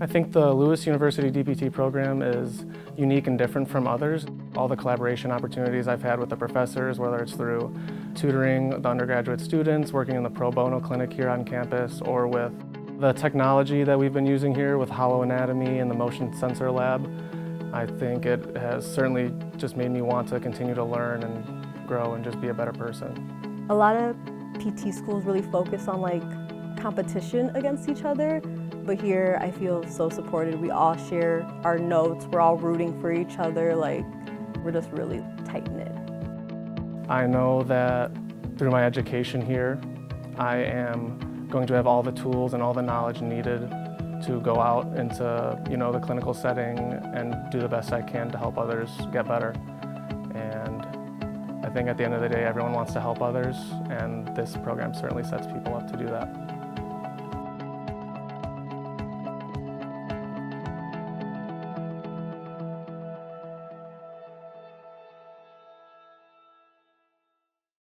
I think the Lewis University DPT program is unique and different from others. All the collaboration opportunities I've had with the professors, whether it's through tutoring the undergraduate students, working in the pro bono clinic here on campus, or with the technology that we've been using here with HoloAnatomy and the motion sensor lab, I think it has certainly just made me want to continue to learn and grow and just be a better person. A lot of PT schools really focus on competition against each other, but here I feel so supported. We all share our notes, we're all rooting for each other, we're just really tight-knit. I know that through my education here, I am going to have all the tools and all the knowledge needed to go out into the clinical setting and do the best I can to help others get better. And I think at the end of the day, everyone wants to help others, and this program certainly sets people up to do that.